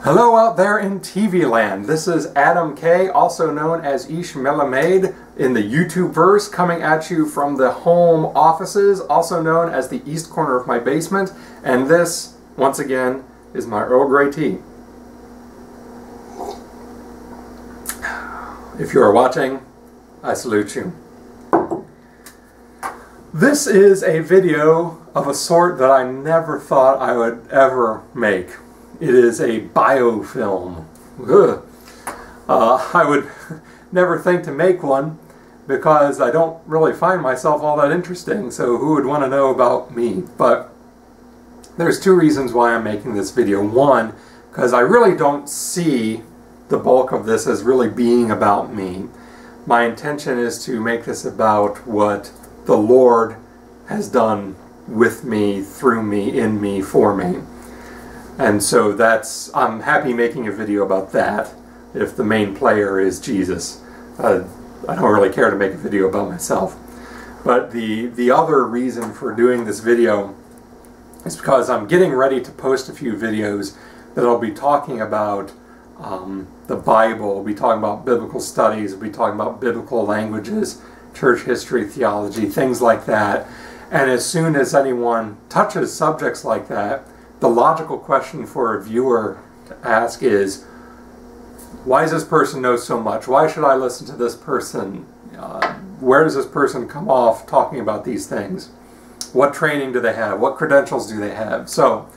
Hello out there in TV land. This is Adam K, also known as Ish Melamed in the YouTube verse, coming at you from the home offices, also known as the east corner of my basement. And this, once again, is my Earl Grey tea. If you are watching, I salute you. This is a video of a sort that I never thought I would ever make. It is a biofilm. I would never think to make one because I don't really find myself all that interesting, so who would want to know about me? But there's two reasons why I'm making this video. One, because I really don't see the bulk of this as really being about me. My intention is to make this about what the Lord has done with me, through me, in me, for me. And so I'm happy making a video about that if the main player is Jesus. I don't really care to make a video about myself. But the other reason for doing this video is because I'm getting ready to post a few videos that I'll be talking about the Bible, we'll be talking about biblical studies, we'll be talking about biblical languages, church history, theology, things like that. And as soon as anyone touches subjects like that, the logical question for a viewer to ask is, why does this person know so much? Why should I listen to this person? Where does this person come off talking about these things? What training do they have? What credentials do they have? So,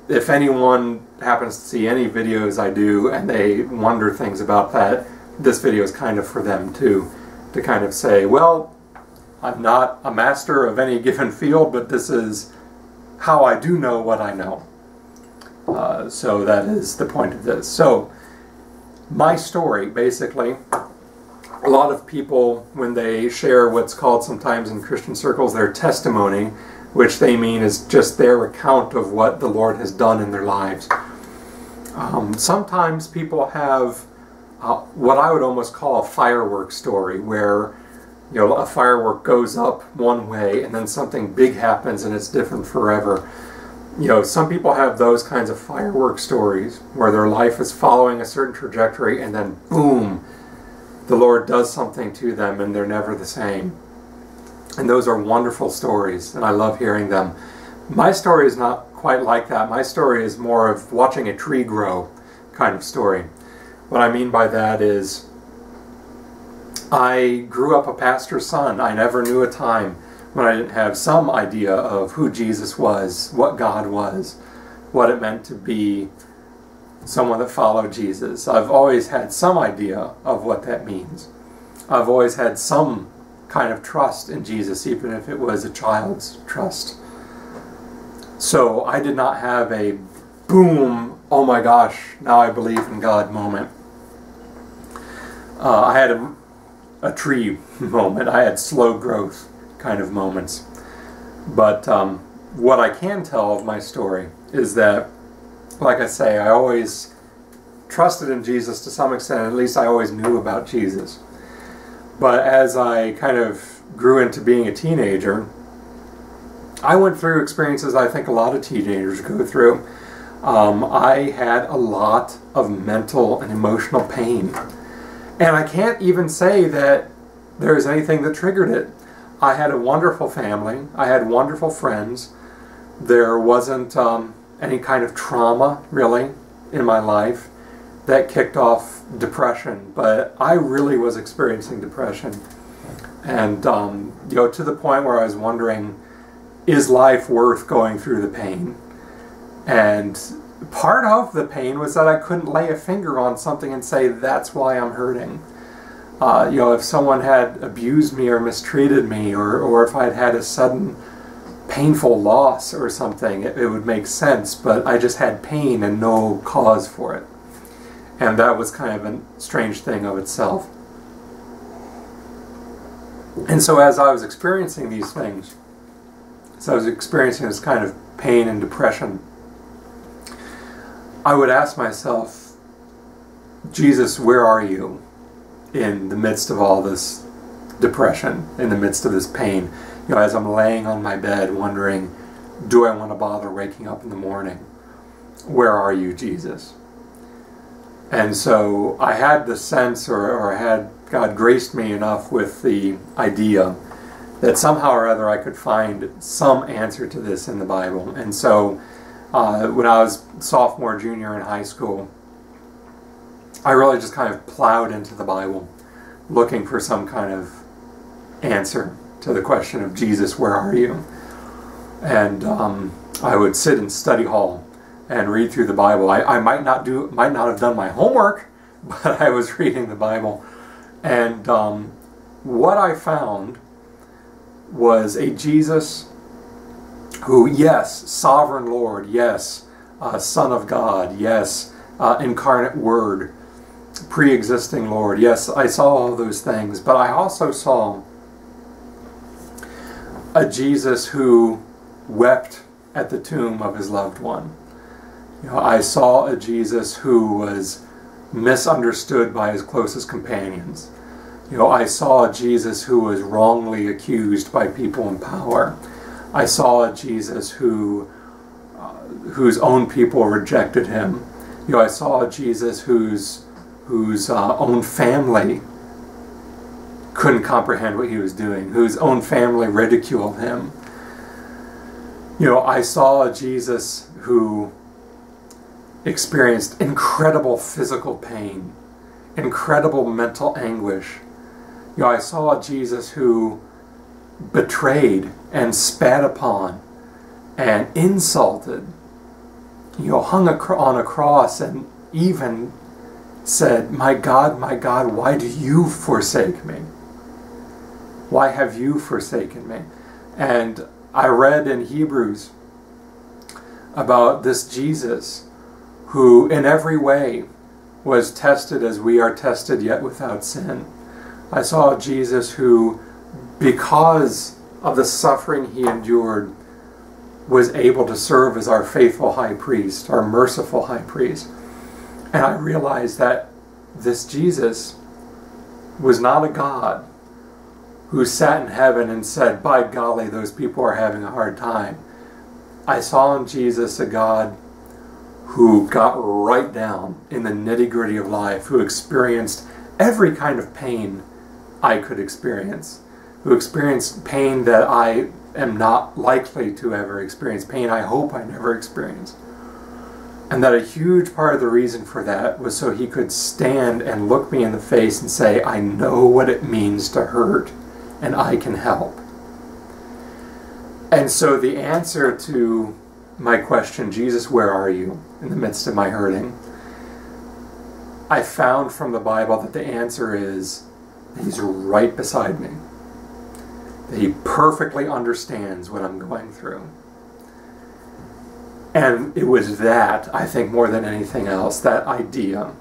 if anyone happens to see any videos I do and they wonder things about that, this video is kind of for them too, to kind of say, well, I'm not a master of any given field, but this is how I do know what I know. So that is the point of this. So my story, basically, a lot of people, when they share what's called sometimes in Christian circles their testimony, which they mean is just their account of what the Lord has done in their lives. Sometimes people have what I would almost call a fireworks story, where a firework goes up one way and then something big happens and it's different forever. Some people have those kinds of firework stories where their life is following a certain trajectory and then boom, the Lord does something to them and they're never the same. And those are wonderful stories and I love hearing them. My story is not quite like that. My story is more of watching a tree grow kind of story. What I mean by that is, I grew up a pastor's son. I never knew a time when I didn't have some idea of who Jesus was, what God was, what it meant to be someone that followed Jesus. I've always had some idea of what that means. I've always had some kind of trust in Jesus, even if it was a child's trust. So I did not have a boom, oh my gosh, now I believe in God moment. I had a tree moment. I had slow growth kind of moments. But what I can tell of my story is that, like I say, I always trusted in Jesus to some extent. At least I always knew about Jesus. But as I kind of grew into being a teenager, I went through experiences I think a lot of teenagers go through. I had a lot of mental and emotional pain. And I can't even say that there's anything that triggered it. I had a wonderful family. I had wonderful friends. There wasn't any kind of trauma, really, in my life that kicked off depression. But I really was experiencing depression. And, to the point where I was wondering, is life worth going through the pain? And part of the pain was that I couldn't lay a finger on something and say, that's why I'm hurting. If someone had abused me or mistreated me, or if I'd had a sudden painful loss or something, it would make sense, but I just had pain and no cause for it. And that was kind of a strange thing of itself. And so as I was experiencing these things, as I was experiencing this kind of pain and depression, I would ask myself, Jesus, where are you in the midst of all this depression, in the midst of this pain? As I'm laying on my bed wondering, do I want to bother waking up in the morning? where are you, Jesus? And so I had the sense, or had God graced me enough with the idea that somehow or other I could find some answer to this in the Bible. And so when I was sophomore, junior in high school, I really just kind of plowed into the Bible looking for some kind of answer to the question of Jesus, where are you? And I would sit in study hall and read through the Bible. I might not have done my homework, but I was reading the Bible. And what I found was a Jesus who, yes, sovereign Lord, yes, Son of God, yes, incarnate Word, pre-existing Lord, yes, I saw all those things, but I also saw a Jesus who wept at the tomb of his loved one. You know, I saw a Jesus who was misunderstood by his closest companions. You know, I saw a Jesus who was wrongly accused by people in power. I saw a Jesus whose own people rejected him. You know, I saw a Jesus whose own family couldn't comprehend what he was doing, whose own family ridiculed him. You know, I saw a Jesus who experienced incredible physical pain, incredible mental anguish. You know, I saw a Jesus who betrayed and spat upon and insulted, you know, hung on a cross and even said, my God, why do you forsake me? Why have you forsaken me? And I read in Hebrews about this Jesus who in every way was tested as we are tested, yet without sin. I saw Jesus who, because of the suffering he endured, was able to serve as our faithful high priest, our merciful high priest. And I realized that this Jesus was not a God who sat in heaven and said, by golly, those people are having a hard time. I saw in Jesus a God who got right down in the nitty-gritty of life, who experienced every kind of pain I could experience, who experienced pain that I am not likely to ever experience, pain I hope I never experience. And that a huge part of the reason for that was so he could stand and look me in the face and say, I know what it means to hurt, and I can help. And so the answer to my question, Jesus, where are you in the midst of my hurting? I found from the Bible that the answer is that he's right beside me. That he perfectly understands what I'm going through. And it was that, I think more than anything else, that idea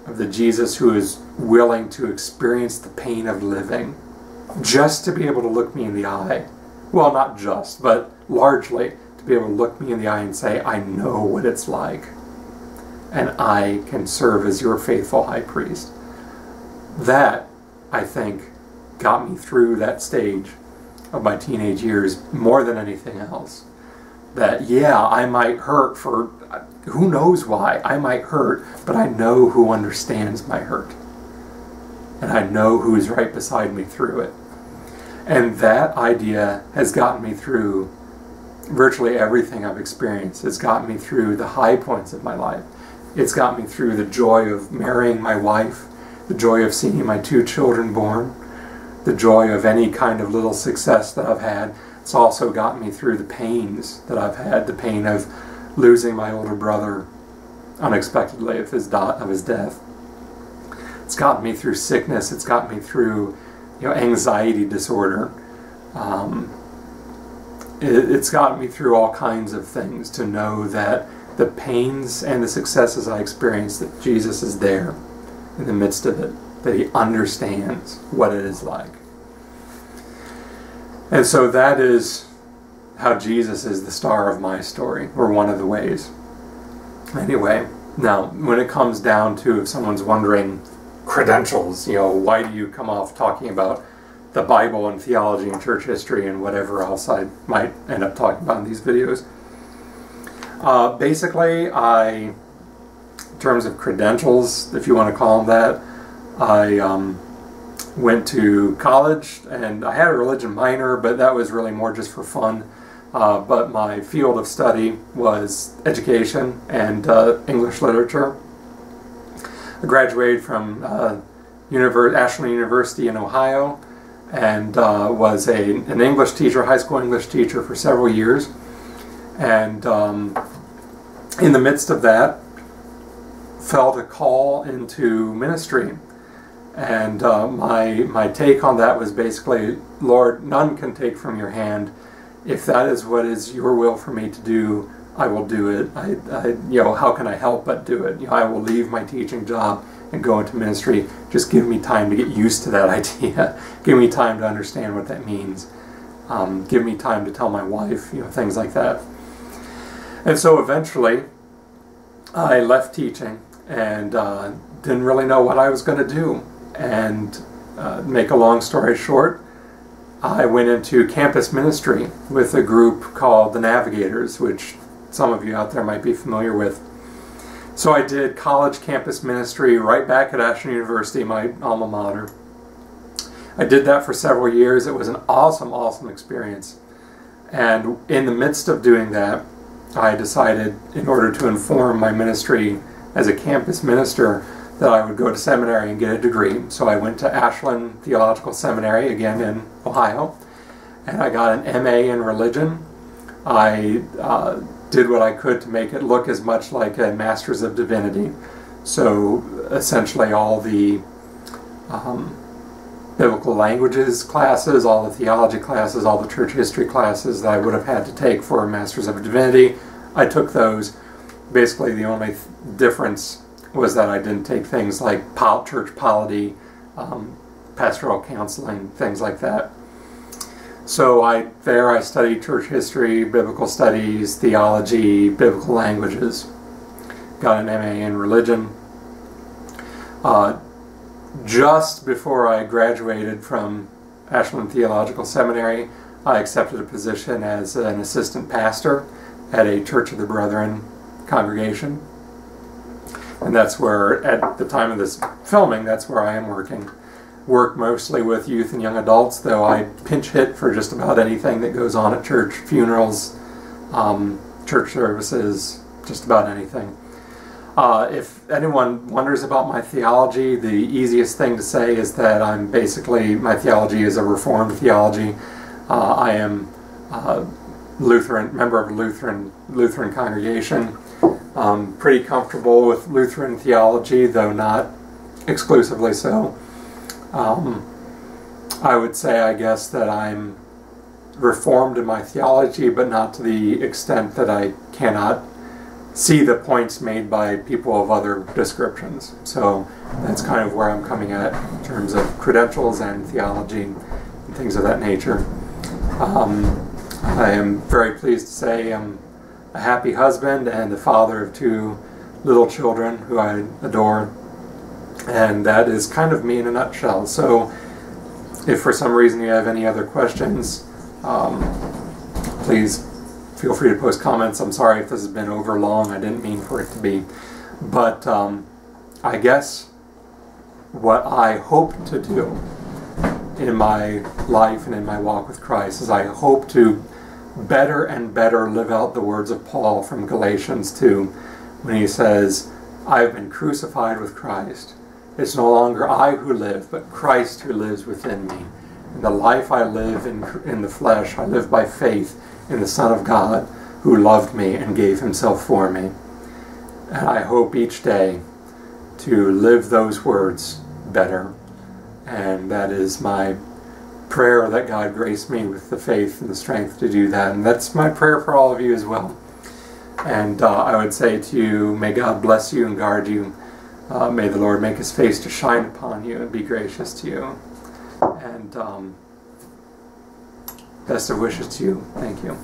of the Jesus who is willing to experience the pain of living just to be able to look me in the eye. Well, not just, but largely to be able to look me in the eye and say, I know what it's like. And I can serve as your faithful high priest. That, I think, got me through that stage of my teenage years more than anything else. That, yeah, I might hurt for who knows why. I might hurt, but I know who understands my hurt. And I know who is right beside me through it. And that idea has gotten me through virtually everything I've experienced. It's gotten me through the high points of my life. It's got me through the joy of marrying my wife, the joy of seeing my 2 children born, the joy of any kind of little success that I've had. It's also got me through the pains that I've had, the pain of losing my older brother unexpectedly of his death. It's gotten me through sickness. It's got me through, anxiety disorder. It's gotten me through all kinds of things to know that the pains and the successes I experience, that Jesus is there in the midst of it, that he understands what it is like. And so that is how Jesus is the star of my story, or one of the ways. Anyway, now, when it comes down to, if someone's wondering, credentials, why do you come off talking about the Bible and theology and church history and whatever else I might end up talking about in these videos? Basically, in terms of credentials, if you want to call them that, I went to college, and I had a religion minor, but that was really more just for fun. But my field of study was education and English literature. I graduated from Ashland University in Ohio, and was an English teacher, high school English teacher for several years. And in the midst of that, felt a call into ministry. And my take on that was basically, Lord, none can take from your hand. If that is what is your will for me to do, I will do it. How can I help but do it? I will leave my teaching job and go into ministry. Just give me time to get used to that idea. Give me time to understand what that means. Give me time to tell my wife, things like that. And so eventually, I left teaching and didn't really know what I was going to do. And make a long story short, I went into campus ministry with a group called the Navigators, which some of you out there might be familiar with. So I did college campus ministry right back at Ashland University, my alma mater. I did that for several years. It was an awesome, awesome experience. And in the midst of doing that, I decided, in order to inform my ministry as a campus minister, that I would go to seminary and get a degree. So I went to Ashland Theological Seminary, again in Ohio, and I got an MA in religion. I did what I could to make it look as much like a Master's of Divinity. So essentially all the biblical languages classes, all the theology classes, all the church history classes that I would have had to take for a Master's of Divinity, I took those. Basically the only difference was that I didn't take things like church polity, pastoral counseling, things like that. So there I studied church history, biblical studies, theology, biblical languages. Got an MA in religion. Just before I graduated from Ashland Theological Seminary, I accepted a position as an assistant pastor at a Church of the Brethren congregation. And that's where, at the time of this filming, that's where I am working. Work mostly with youth and young adults, though I pinch hit for just about anything that goes on at church, funerals, church services, just about anything. If anyone wonders about my theology, the easiest thing to say is that my theology is a Reformed theology. I am Lutheran, member of a Lutheran congregation. Pretty comfortable with Lutheran theology, though not exclusively so. I would say, I guess, that I'm Reformed in my theology, but not to the extent that I cannot see the points made by people of other descriptions. So that's kind of where I'm coming at in terms of credentials and theology and things of that nature. I am very pleased to say I'm a happy husband and the father of 2 little children who I adore. And that is kind of me in a nutshell. So if for some reason you have any other questions, please feel free to post comments. I'm sorry if this has been over long. I didn't mean for it to be. But I guess what I hope to do in my life and in my walk with Christ is I hope to better and better live out the words of Paul from Galatians 2 when he says, I have been crucified with Christ. It's no longer I who live, but Christ who lives within me. And the life I live in the flesh, I live by faith in the Son of God who loved me and gave himself for me. And I hope each day to live those words better. And that is my prayer, that God grace me with the faith and the strength to do that. And that's my prayer for all of you as well. And I would say to you, may God bless you and guard you. May the Lord make his face to shine upon you and be gracious to you. And best of wishes to you. Thank you.